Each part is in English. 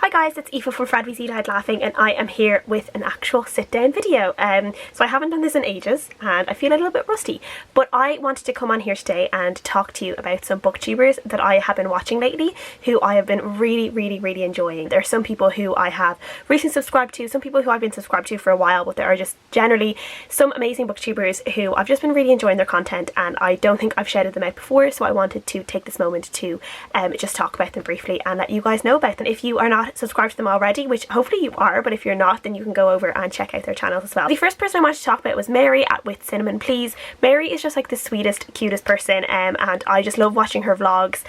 Hi guys, it's Aoife from Fred We See Died Laughing, and I am here with an actual sit-down video. So I haven't done this in ages and I feel a little bit rusty, but I wanted to come on here today and talk to you about some booktubers that I have been watching lately who I have been really enjoying. There are some people who I have recently subscribed to, some people who I've been subscribed to for a while, but there are just generally some amazing booktubers who I've just been really enjoying their content, and I don't think I've shouted them out before, so I wanted to take this moment to just talk about them briefly and let you guys know about them. If you are not subscribed to them already, which hopefully you are, but if you're not, then you can go over and check out their channels as well. The first person I wanted to talk about was Mary at With Cinnamon Please. Mary is just like the sweetest, cutest person, and I just love watching her vlogs,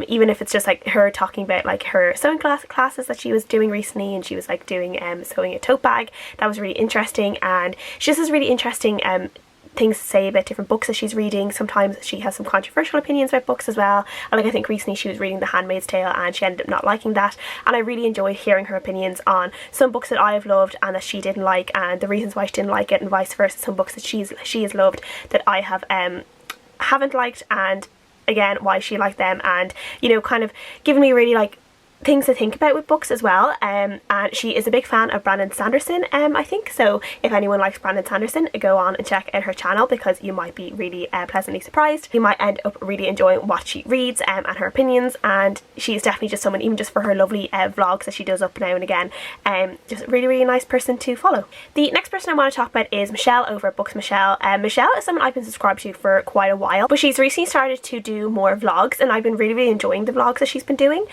even if it's just like her talking about like her sewing classes that she was doing recently, and she was like doing sewing a tote bag. That was really interesting, and she just has really interesting things to say about different books that she's reading. Sometimes she has some controversial opinions about books as well, and like I think recently she was reading The Handmaid's Tale and she ended up not liking that, and I really enjoyed hearing her opinions on some books that I have loved and that she didn't like, and the reasons why she didn't like it, and vice versa, some books that she has loved that I have haven't liked, and again why she liked them, and you know, kind of giving me really like things to think about with books as well. And she is a big fan of Brandon Sanderson, I think, so if anyone likes Brandon Sanderson, go on and check out her channel because you might be really pleasantly surprised. You might end up really enjoying what she reads and her opinions, and she's definitely just someone, even just for her lovely vlogs that she does up now and again, just a really nice person to follow. The next person I want to talk about is Michelle over at Books Michelle. Michelle is someone I've been subscribed to for quite a while, but she's recently started to do more vlogs, and I've been really enjoying the vlogs that she's been doing.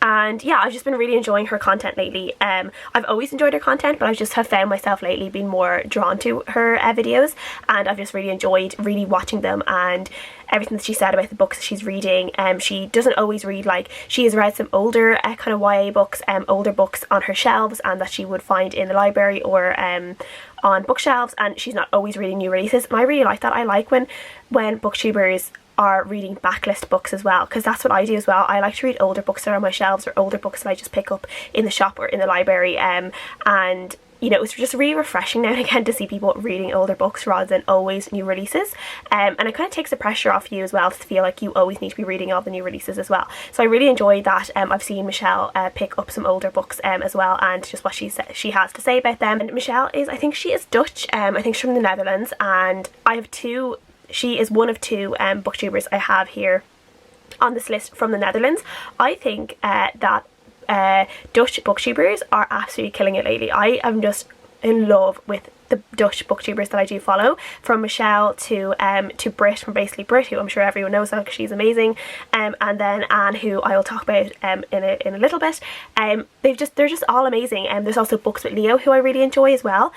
And yeah, I've just been really enjoying her content lately. I've always enjoyed her content, but I just have found myself lately being more drawn to her videos, and I've just really enjoyed watching them and everything that she said about the books that she's reading. She doesn't always read, like she has read some older kind of YA books, older books on her shelves and that she would find in the library or on bookshelves, and she's not always reading new releases, and I really like that. I like when booktubers are reading backlist books as well, because that's what I do as well. I like to read older books that are on my shelves or older books that I just pick up in the shop or in the library, and you know, it's just really refreshing now and again to see people reading older books rather than always new releases, and it kind of takes the pressure off you as well to feel like you always need to be reading all the new releases as well. So I really enjoyed that. I've seen Michelle pick up some older books as well, and just what she has to say about them. And Michelle is, I think she is Dutch, I think she's from the Netherlands, and she is one of two booktubers I have here on this list from the Netherlands. I think that Dutch booktubers are absolutely killing it lately. I am just in love with the Dutch booktubers that I do follow, from Michelle to Brit, from basically Brit, who I'm sure everyone knows because she's amazing, and then Anne, who I will talk about in a little bit. They're just all amazing, and there's also Books with Leo, who I really enjoy as well.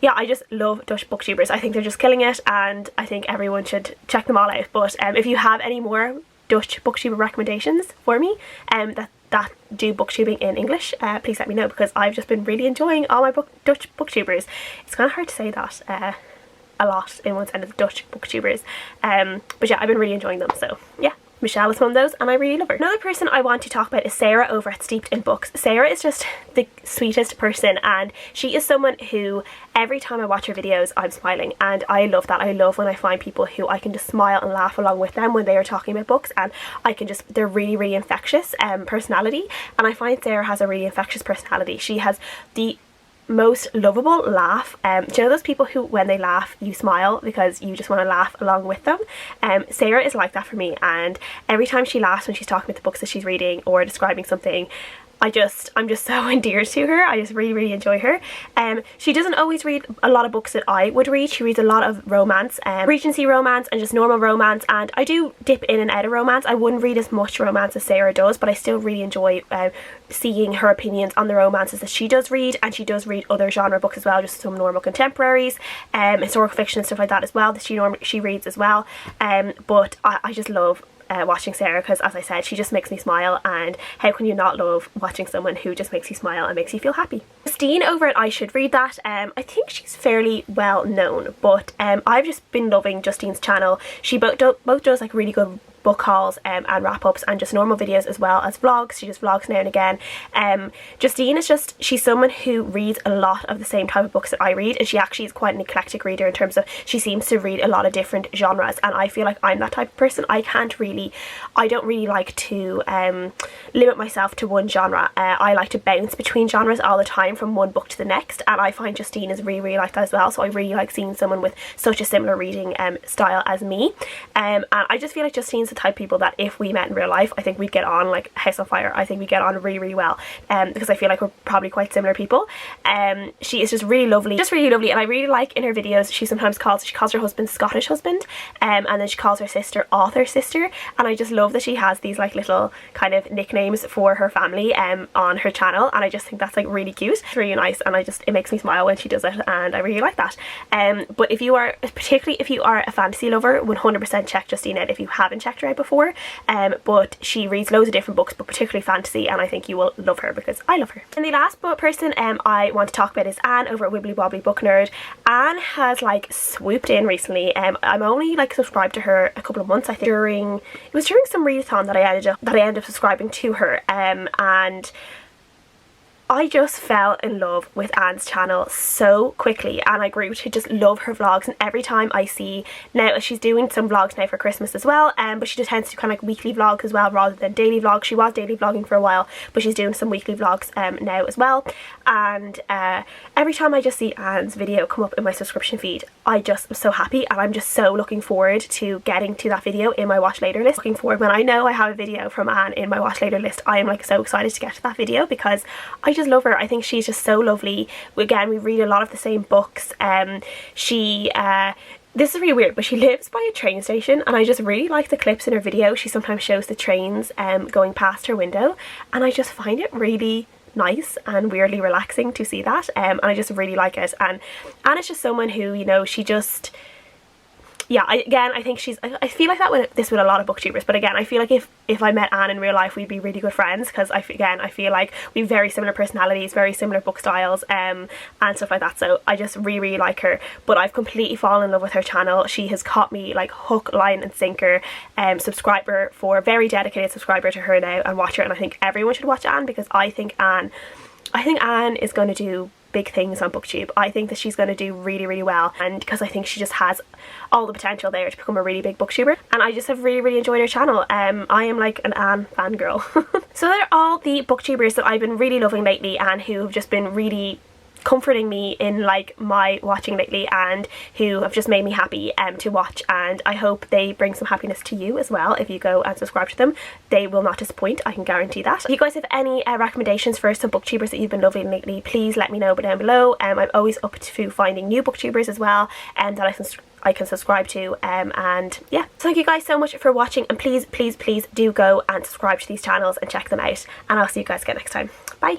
Yeah, I just love Dutch booktubers. I think they're just killing it, and I think everyone should check them all out. But if you have any more Dutch booktuber recommendations for me that do booktubing in English, please let me know, because I've just been really enjoying all my Dutch booktubers. It's kind of hard to say that a lot in one sentence, Dutch booktubers, but yeah, I've been really enjoying them, so yeah. Michelle is one of those, and I really love her. Another person I want to talk about is Sarah over at Steeped in Books. Sarah is just the sweetest person, and she is someone who every time I watch her videos I'm smiling, and I love that. I love when I find people who I can just smile and laugh along with them when they are talking about books, and they're really infectious personality, and I find Sarah has a really infectious personality. She has the most lovable laugh. Do you know those people who when they laugh you smile because you just want to laugh along with them? Sarah is like that for me, and every time she laughs when she's talking about the books that she's reading or describing something, I'm just so endeared to her. I just really enjoy her. She doesn't always read a lot of books that I would read. She reads a lot of romance, Regency romance and just normal romance, and I do dip in and out of romance. I wouldn't read as much romance as Sarah does, but I still really enjoy seeing her opinions on the romances that she does read, and she does read other genre books as well, just some normal contemporaries, historical fiction and stuff like that as well, that she reads as well. But I just love watching Sarah, because as I said, she just makes me smile, and how can you not love watching someone who just makes you smile and makes you feel happy? Justine over at I Should Read That, I think she's fairly well known, but I've just been loving Justine's channel. She both does like really good book hauls and wrap-ups and just normal videos as well as vlogs. She does vlogs now and again. Justine is just, she's someone who reads a lot of the same type of books that I read, and she actually is quite an eclectic reader in terms of she seems to read a lot of different genres, and I feel like I'm that type of person. I don't really like to limit myself to one genre. I like to bounce between genres all the time from one book to the next, and I find Justine is really like that as well. So I really like seeing someone with such a similar reading style as me, and I just feel like Justine's the type of people that if we met in real life, I think we'd get on like house on fire. I think we get on really well, because I feel like we're probably quite similar people. She is just really lovely, and I really like in her videos she sometimes calls her husband Scottish husband, and then she calls her sister author sister, and I just love that she has these like little kind of nicknames for her family on her channel, and I just think that's like really cute. It's really nice, and it makes me smile when she does it, and I really like that. But particularly if you are a fantasy lover, 100% check Justine out if you haven't checked her out before. But she reads loads of different books, but particularly fantasy, and I think you will love her because I love her. And the last person I want to talk about is Anne over at WiblyWoblyBookNerd. Anne has like swooped in recently. I'm only like subscribed to her a couple of months, I think. It was during some readathon that I ended up subscribing to her, and I just fell in love with Anne's channel so quickly, and I grew to just love her vlogs. And every time I see, now she's doing some vlogs now for Christmas as well, but she just tends to do kind of like weekly vlogs as well rather than daily vlogs. She was daily vlogging for a while, but she's doing some weekly vlogs now as well. And every time I just see Anne's video come up in my subscription feed, I just am so happy, and I'm just so looking forward to getting to that video in my watch later list. Looking forward, when I know I have a video from Anne in my watch later list, I am like so excited to get to that video because I just love her. I think she's just so lovely. Again, we read a lot of the same books. This is really weird, but she lives by a train station, and I just really like the clips in her video. She sometimes shows the trains going past her window, and I just find it really nice and weirdly relaxing to see that, and I just really like it. And Anne is just someone who, you know, she just, yeah, I think I feel like that with a lot of booktubers, but again, I feel like if I met Anne in real life, we'd be really good friends, because I feel like we have very similar personalities, very similar book styles, and stuff like that. So I just really like her, but I've completely fallen in love with her channel. She has caught me like hook, line and sinker. Very dedicated subscriber to her now and watch her, and I think everyone should watch Anne, because I think Anne is going to do big things on BookTube. I think that she's going to do really well, and because I think she just has all the potential there to become a really big booktuber, and I just have really enjoyed her channel. I am like an Anne fangirl. So they're all the booktubers that I've been really loving lately, and who have just been really comforting me in like my watching lately, and who have just made me happy to watch, and I hope they bring some happiness to you as well if you go and subscribe to them. They will not disappoint, I can guarantee that. If you guys have any recommendations for some booktubers that you've been loving lately, please let me know down below. I'm always up to finding new booktubers as well, and that I can subscribe to, and yeah, so thank you guys so much for watching, and please do go and subscribe to these channels and check them out, and I'll see you guys again next time. Bye.